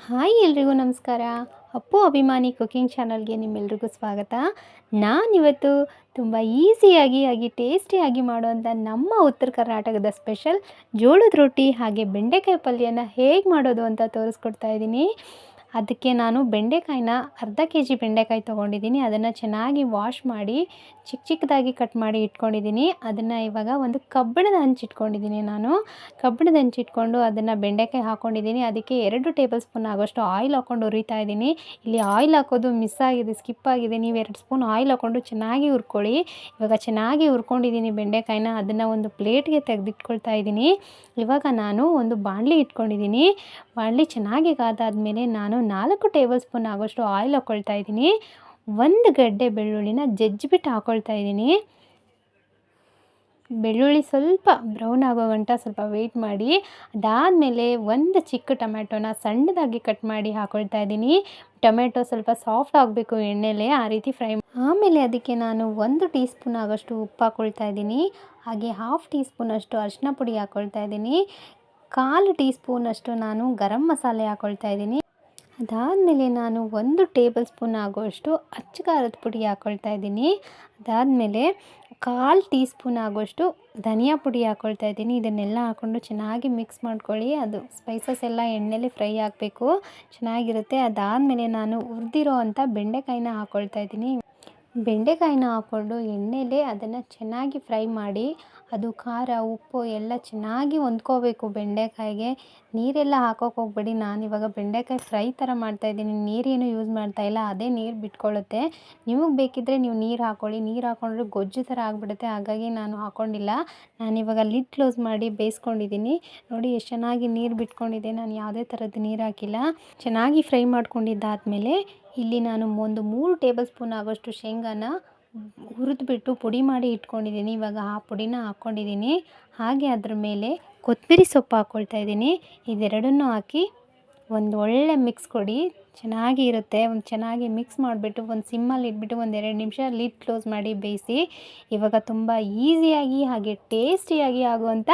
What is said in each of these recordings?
Hi ಎಲ್ರಿಗೂ ನಮಸ್ಕಾರ. ಅಪ್ಪು ಅಭಿಮಾನಿ ಕುಕಿಂಗ್ ಚಾನಲ್ಗೆ ನಿಮ್ಮೆಲ್ರಿಗೂ ಸ್ವಾಗತ. ನಾನಿವತ್ತು ತುಂಬ ಈಸಿಯಾಗಿ ಟೇಸ್ಟಿಯಾಗಿ ಮಾಡುವಂಥ ನಮ್ಮ ಉತ್ತರ ಕರ್ನಾಟಕದ ಸ್ಪೆಷಲ್ ಜೋಳದ ರೊಟ್ಟಿ ಹಾಗೆ ಬೆಂಡೆಕಾಯಿ ಪಲ್ಯನ ಹೇಗೆ ಮಾಡೋದು ಅಂತ ತೋರಿಸ್ಕೊಡ್ತಾ ಇದ್ದೀನಿ. ಅದಕ್ಕೆ ನಾನು ಬೆಂಡೆಕಾಯಿನ ಅರ್ಧ ಕೆಜಿ ಬೆಂಡೆಕಾಯಿ ತೊಗೊಂಡಿದ್ದೀನಿ. ಅದನ್ನು ಚೆನ್ನಾಗಿ ವಾಶ್ ಮಾಡಿ ಚಿಕ್ಕದಾಗಿ ಕಟ್ ಮಾಡಿ ಇಟ್ಕೊಂಡಿದ್ದೀನಿ. ಅದನ್ನು ಇವಾಗ ಒಂದು ಕಬ್ಬಿಣದ ಹಂಚಿಟ್ಕೊಂಡಿದ್ದೀನಿ. ನಾನು ಕಬ್ಬಿಣದ ಹಂಚಿಟ್ಕೊಂಡು ಅದನ್ನು ಬೆಂಡೆಕಾಯಿ ಹಾಕ್ಕೊಂಡಿದ್ದೀನಿ. ಅದಕ್ಕೆ 2 ಟೇಬಲ್ ಸ್ಪೂನ್ ಆಗೋಷ್ಟು ಆಯಿಲ್ ಹಾಕ್ಕೊಂಡು ಹುರಿತಾ ಇದ್ದೀನಿ. ಇಲ್ಲಿ ಆಯಿಲ್ ಹಾಕೋದು ಮಿಸ್ ಆಗಿದೆ, ಸ್ಕಿಪ್ ಆಗಿದೆ. ನೀವು 2 ಸ್ಪೂನ್ ಆಯಿಲ್ ಹಾಕ್ಕೊಂಡು ಚೆನ್ನಾಗಿ ಹುರ್ಕೊಳ್ಳಿ. ಇವಾಗ ಚೆನ್ನಾಗಿ ಹುರ್ಕೊಂಡಿದ್ದೀನಿ ಬೆಂಡೆಕಾಯಿನ. ಅದನ್ನು ಒಂದು ಪ್ಲೇಟ್ಗೆ ತೆಗೆದಿಟ್ಕೊಳ್ತಾ ಇದ್ದೀನಿ. ಇವಾಗ ನಾನು ಒಂದು ಬಾಣಲಿ ಇಟ್ಕೊಂಡಿದ್ದೀನಿ. ಬಾಣಲಿ ಚೆನ್ನಾಗಿ ಕಾದಾದ್ಮೇಲೆ ನಾನು 4 ಟೇಬಲ್ ಸ್ಪೂನ್ ಆಗೋಷ್ಟು ಆಯಿಲ್ ಹಾಕ್ಕೊಳ್ತಾ ಇದ್ದೀನಿ. 1 ಗಡ್ಡೆ ಬೆಳ್ಳುಳ್ಳಿನ ಜಜ್ಜಿಬಿಟ್ಟು ಹಾಕ್ಕೊಳ್ತಾ ಇದ್ದೀನಿ. ಬೆಳ್ಳುಳ್ಳಿ ಸ್ವಲ್ಪ ಬ್ರೌನ್ ಆಗೋ ಗಂಟ ಸ್ವಲ್ಪ ವೆಯ್ಟ್ ಮಾಡಿ. ಅದಾದಮೇಲೆ 1 ಚಿಕ್ಕ ಟೊಮೆಟೊನ ಸಣ್ಣದಾಗಿ ಕಟ್ ಮಾಡಿ ಹಾಕ್ಕೊಳ್ತಾ ಇದ್ದೀನಿ. ಟೊಮೆಟೊ ಸ್ವಲ್ಪ ಸಾಫ್ಟ್ ಆಗಬೇಕು ಎಣ್ಣೆಲೆ, ಆ ರೀತಿ ಫ್ರೈ. ಆಮೇಲೆ ಅದಕ್ಕೆ ನಾನು 1 ಟೀ ಸ್ಪೂನ್ ಆಗೋಷ್ಟು ಉಪ್ಪು ಹಾಕ್ಕೊಳ್ತಾ ಇದ್ದೀನಿ. ಹಾಗೆ 1/2 ಟೀ ಸ್ಪೂನಷ್ಟು ಅರಿಶಿನ ಪುಡಿ ಹಾಕ್ಕೊಳ್ತಾ ಇದ್ದೀನಿ. 1/4 ಟೀ ಸ್ಪೂನಷ್ಟು ನಾನು ಗರಂ ಮಸಾಲೆ ಹಾಕ್ಕೊಳ್ತಾ ಇದ್ದೀನಿ. ಅದಾದಮೇಲೆ ನಾನು 1 ಟೇಬಲ್ ಸ್ಪೂನ್ ಆಗುವಷ್ಟು ಅಚ್ಚ ಖಾರದ ಪುಡಿ ಹಾಕ್ಕೊಳ್ತಾ ಇದ್ದೀನಿ. ಅದಾದಮೇಲೆ 1/4 ಟೀ ಸ್ಪೂನ್ ಆಗುವಷ್ಟು ಧನಿಯಾ ಪುಡಿ ಹಾಕ್ಕೊಳ್ತಾ ಇದ್ದೀನಿ. ಇದನ್ನೆಲ್ಲ ಹಾಕ್ಕೊಂಡು ಚೆನ್ನಾಗಿ ಮಿಕ್ಸ್ ಮಾಡ್ಕೊಳ್ಳಿ. ಅದು ಸ್ಪೈಸಸ್ ಎಲ್ಲ ಎಣ್ಣೆಲಿ ಫ್ರೈ ಆಗಬೇಕು, ಚೆನ್ನಾಗಿರುತ್ತೆ. ಅದಾದಮೇಲೆ ನಾನು ಹುರಿದಿರೋ ಅಂಥ ಬೆಂಡೆಕಾಯಿನ ಹಾಕ್ಕೊಳ್ತಾ ಇದ್ದೀನಿ. ಬೆಂಡೆಕಾಯಿನ ಹಾಕ್ಕೊಂಡು ಎಣ್ಣೆಲೇ ಅದನ್ನು ಚೆನ್ನಾಗಿ ಫ್ರೈ ಮಾಡಿ. ಅದು ಖಾರ ಉಪ್ಪು ಎಲ್ಲ ಚೆನ್ನಾಗಿ ಹೊಂದ್ಕೋಬೇಕು ಬೆಂಡೆಕಾಯಿಗೆ. ನೀರೆಲ್ಲ ಹಾಕೋಕೆ ಹೋಗಬೇಡಿ. ನಾನಿವಾಗ ಬೆಂಡೆಕಾಯಿ ಫ್ರೈ ಥರ ಮಾಡ್ತಾಯಿದ್ದೀನಿ, ನೀರೇನು ಯೂಸ್ ಮಾಡ್ತಾಯಿಲ್ಲ. ಅದೇ ನೀರು ಬಿಟ್ಕೊಳ್ಳುತ್ತೆ. ನಿಮಗೆ ಬೇಕಿದ್ದರೆ ನೀವು ನೀರು ಹಾಕ್ಕೊಳ್ಳಿ. ನೀರು ಹಾಕ್ಕೊಂಡ್ರೆ ಗೊಜ್ಜು ಥರ ಆಗಿಬಿಡುತ್ತೆ, ಹಾಗಾಗಿ ನಾನು ಹಾಕ್ಕೊಂಡಿಲ್ಲ. ನಾನಿವಾಗ ಲಿಡ್ ಕ್ಲೋಸ್ ಮಾಡಿ ಬೇಯಿಸ್ಕೊಂಡಿದ್ದೀನಿ. ನೋಡಿ ಎಷ್ಟು ಚೆನ್ನಾಗಿ ನೀರು ಬಿಟ್ಕೊಂಡಿದೆ. ನಾನು ಯಾವುದೇ ಥರದ್ದು ನೀರು ಹಾಕಿಲ್ಲ. ಚೆನ್ನಾಗಿ ಫ್ರೈ ಮಾಡ್ಕೊಂಡಿದ್ದಾದಮೇಲೆ ಇಲ್ಲಿ ನಾನು ಒಂದು 3 ಟೇಬಲ್ ಸ್ಪೂನ್ ಆಗೋಷ್ಟು ಶೇಂಗಾನ ಹುರಿದ್ಬಿಟ್ಟು ಪುಡಿ ಮಾಡಿ ಇಟ್ಕೊಂಡಿದ್ದೀನಿ. ಇವಾಗ ಆ ಪುಡಿನ ಹಾಕ್ಕೊಂಡಿದ್ದೀನಿ. ಹಾಗೆ ಅದ್ರ ಮೇಲೆ ಕೊತ್ತಂಬರಿ ಸೊಪ್ಪು ಹಾಕ್ಕೊಳ್ತಾ ಇದ್ದೀನಿ. ಇದೆರಡನ್ನೂ ಹಾಕಿ ಒಂದು ಒಳ್ಳೆ ಮಿಕ್ಸ್ ಕೊಡಿ, ಚೆನ್ನಾಗಿ ಇರುತ್ತೆ. ಚೆನ್ನಾಗಿ ಮಿಕ್ಸ್ ಮಾಡಿಬಿಟ್ಟು ಒಂದು ಸಿಮ್ಮಲ್ಲಿ ಇಟ್ಬಿಟ್ಟು ಒಂದು 2 ನಿಮಿಷ ಲಿಡ್ ಕ್ಲೋಸ್ ಮಾಡಿ ಬೇಯಿಸಿ. ಇವಾಗ ತುಂಬ ಈಸಿಯಾಗಿ ಹಾಗೆ ಟೇಸ್ಟಿಯಾಗಿ ಆಗುವಂಥ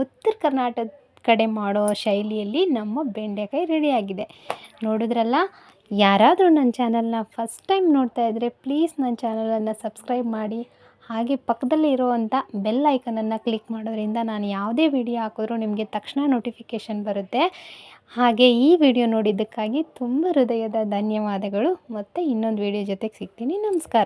ಉತ್ತರ ಕರ್ನಾಟಕದ ಕಡೆ ಮಾಡೋ ಶೈಲಿಯಲ್ಲಿ ನಮ್ಮ ಬೆಂಡೆಕಾಯಿ ರೆಡಿಯಾಗಿದೆ. ನೋಡಿದ್ರಲ್ಲ, ಯಾರಾದರೂ ನನ್ನ ಚಾನಲ್ನ ಫಸ್ಟ್ ಟೈಮ್ ನೋಡ್ತಾ ಇದ್ದರೆ ಪ್ಲೀಸ್ ನನ್ನ ಚಾನಲನ್ನು ಸಬ್ಸ್ಕ್ರೈಬ್ ಮಾಡಿ. ಹಾಗೆ ಪಕ್ಕದಲ್ಲಿ ಇರುವಂಥ ಬೆಲ್ ಐಕನನ್ನು ಕ್ಲಿಕ್ ಮಾಡೋದ್ರಿಂದ ನಾನು ಯಾವುದೇ ವಿಡಿಯೋ ಹಾಕಿದ್ರೂ ನಿಮಗೆ ತಕ್ಷಣ ನೋಟಿಫಿಕೇಷನ್ ಬರುತ್ತೆ. ಹಾಗೆ ಈ ವಿಡಿಯೋ ನೋಡಿದ್ದಕ್ಕಾಗಿ ತುಂಬ ಹೃದಯದ ಧನ್ಯವಾದಗಳು. ಮತ್ತು ಇನ್ನೊಂದು ವಿಡಿಯೋ ಜೊತೆಗೆ ಸಿಗ್ತೀನಿ. ನಮಸ್ಕಾರ.